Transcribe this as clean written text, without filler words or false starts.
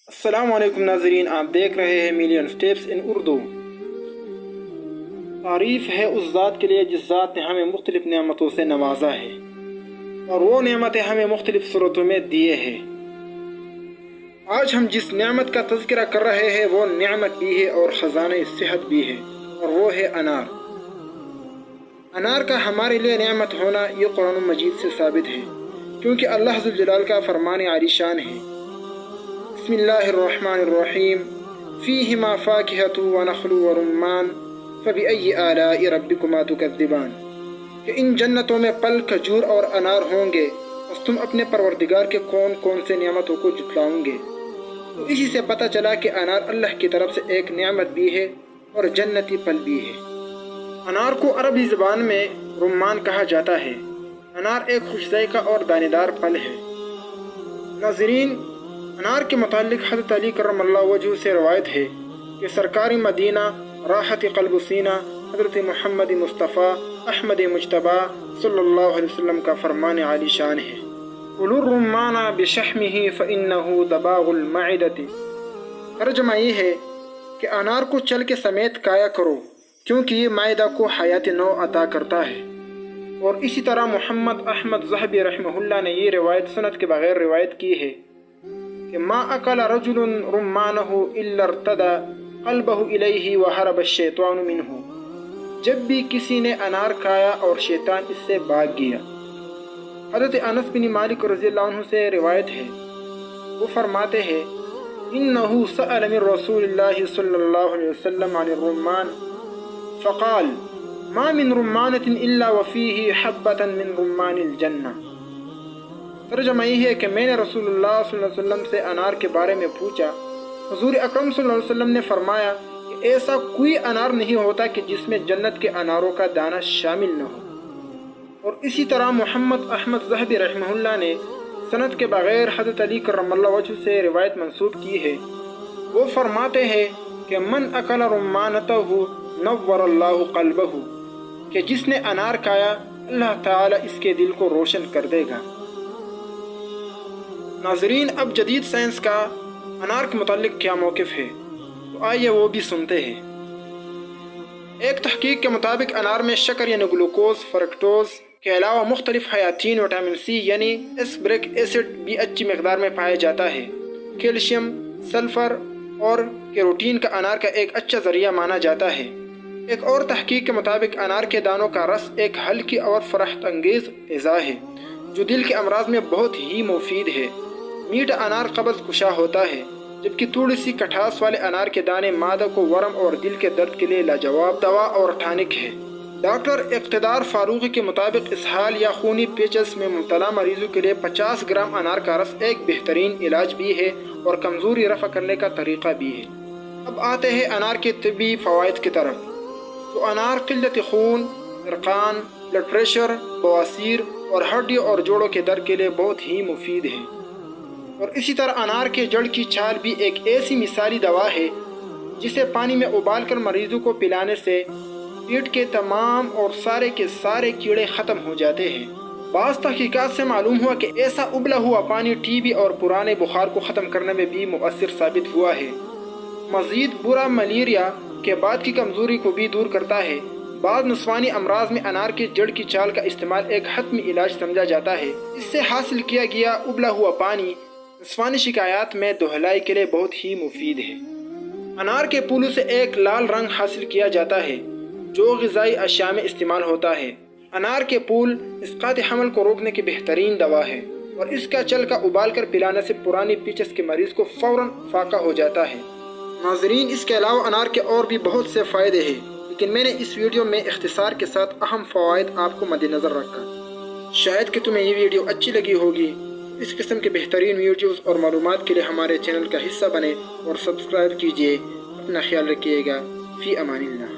السلام علیکم ناظرین، آپ دیکھ رہے ہیں ملین سٹیپس ان اردو۔ تعریف ہے اس ذات کے لیے جس ذات نے ہمیں مختلف نعمتوں سے نوازا ہے اور وہ نعمتیں ہمیں مختلف صورتوں میں دیے ہیں۔ آج ہم جس نعمت کا تذکرہ کر رہے ہیں وہ نعمت بھی ہے اور خزانہ صحت بھی ہے، اور وہ ہے انار۔ انار کا ہمارے لیے نعمت ہونا یہ قرآن مجید سے ثابت ہے، کیونکہ اللہ ذو الجلال کا فرمان عالی شان ہے۔ بسم اللہ الرحمن الرحیم، فیہما فاکہۃ ونخل ورمان فبأی آلاء ربکما تکذبان، کہ ان جنتوں میں پھل کھجور اور انار ہوں گے، بس تم اپنے پروردگار کے کون کون سے نعمتوں کو جھٹلاؤ گے۔ تو اسی سے پتہ چلا کہ انار اللہ کی طرف سے ایک نعمت بھی ہے اور جنتی پھل بھی ہے۔ انار کو عربی زبان میں رمان کہا جاتا ہے۔ انار ایک خوش ذائقہ اور دانے دار پھل ہے۔ ناظرین، انار کے متعلق حضرت علی کرم اللہ وجہہ سے روایت ہے کہ سرکار مدینہ راحت قلب سینہ حضرت محمد مصطفیٰ احمد مجتبیٰ صلی اللہ علیہ وسلم کا فرمان عالی شان ہے، کلوا الرمان بشحمہ فإنہ دباغ المعدۃ۔ ترجمہ یہ ہے کہ انار کو چل کے سمیت کھایا کرو، کیونکہ یہ معدہ کو حیات نو عطا کرتا ہے۔ اور اسی طرح محمد احمد ذہبی رحمہ اللہ نے یہ روایت سند کے بغیر روایت کی ہے کہ ما اکل رجل رمانہ الا ارتدى قلبہ الیہ وحرب الشیطان منہ، جب بھی کسی نے انار کھایا اور شیطان اس سے بھاگ گیا۔ حضرت انس بن مالک رضی اللہ عنہ سے روایت ہے، وہ فرماتے ہیں انہ سأل من رسول اللہ صلی اللہ علیہ وسلم عن الرمان فقال ما من رمانۃ الا وفیہ حبۃ من رمان الجنہ۔ ترجمہ یہ ہے کہ میں نے رسول اللہ صلی اللہ علیہ وسلم سے انار کے بارے میں پوچھا، حضور اکرم صلی اللہ علیہ وسلم نے فرمایا کہ ایسا کوئی انار نہیں ہوتا کہ جس میں جنت کے اناروں کا دانہ شامل نہ ہو۔ اور اسی طرح محمد احمد ذہبی رحمہ اللہ نے سند کے بغیر حضرت علی کرم اللہ وجہ سے روایت منسوب کی ہے، وہ فرماتے ہیں کہ من اکل رمانتہ نور اللہ قلبہ، کہ جس نے انار کھایا اللہ تعالی اس کے دل کو روشن کر دے گا۔ ناظرین، اب جدید سائنس کا انار کے متعلق کیا موقف ہے، تو آئیے وہ بھی سنتے ہیں۔ ایک تحقیق کے مطابق انار میں شکر یعنی گلوکوز، فرکٹوز کے علاوہ مختلف حیاتین، وٹامن سی یعنی ایسبرک ایسڈ بھی اچھی مقدار میں پایا جاتا ہے۔ کیلشیم، سلفر اور کیروٹین کا انار کا ایک اچھا ذریعہ مانا جاتا ہے۔ ایک اور تحقیق کے مطابق انار کے دانوں کا رس ایک ہلکی اور فرحت انگیز غذا ہے جو دل کے امراض میں بہت ہی مفید ہے۔ میٹھا انار قبض کشا ہوتا ہے، جبکہ تھوڑی سی کٹھاس والے انار کے دانے معدہ کو ورم اور دل کے درد کے لیے لاجواب دوا اور ٹانک ہے۔ ڈاکٹر اقتدار فاروقی کے مطابق اسہال یا خونی پیچس میں مبتلا مریضوں کے لیے 50 گرام انار کا رس ایک بہترین علاج بھی ہے اور کمزوری رفع کرنے کا طریقہ بھی ہے۔ اب آتے ہیں انار کے طبی فوائد کی طرف۔ تو انار قلت خون، سرطان، بلڈ پریشر، بواسیر اور ہڈیوں اور جوڑوں کے درد کے لیے بہت ہی مفید ہے۔ اور اسی طرح انار کے جڑ کی چھال بھی ایک ایسی مثالی دوا ہے جسے پانی میں ابال کر مریضوں کو پلانے سے پیٹ کے تمام اور سارے کے سارے کیڑے ختم ہو جاتے ہیں۔ بعض تحقیقات سے معلوم ہوا کہ ایسا ابلا ہوا پانی ٹی بی اور پرانے بخار کو ختم کرنے میں بھی مؤثر ثابت ہوا ہے۔ مزید برا ملیریا کے بعد کی کمزوری کو بھی دور کرتا ہے۔ بعض نسوانی امراض میں انار کی جڑ کی چھال کا استعمال ایک حتمی علاج سمجھا جاتا ہے۔ اس سے حاصل کیا گیا ابلا ہوا پانی نسوانی شکایات میں دہلائی کے لیے بہت ہی مفید ہے۔ انار کے پھولوں سے ایک لال رنگ حاصل کیا جاتا ہے جو غذائی اشیاء میں استعمال ہوتا ہے۔ انار کے پھول اسقاط حمل کو روکنے کی بہترین دوا ہے اور اس کا چھلکا ابال کر پلانے سے پرانی پیچس کے مریض کو فوراً فاقہ ہو جاتا ہے۔ ناظرین، اس کے علاوہ انار کے اور بھی بہت سے فائدے ہیں، لیکن میں نے اس ویڈیو میں اختصار کے ساتھ اہم فوائد آپ کو مد نظر رکھا۔ شاید کہ تمہیں یہ ویڈیو اچھی لگی ہوگی۔ اس قسم کے بہترین ویڈیوز اور معلومات کے لیے ہمارے چینل کا حصہ بنیں اور سبسکرائب کیجیے۔ اپنا خیال رکھیے گا۔ فی امان اللہ۔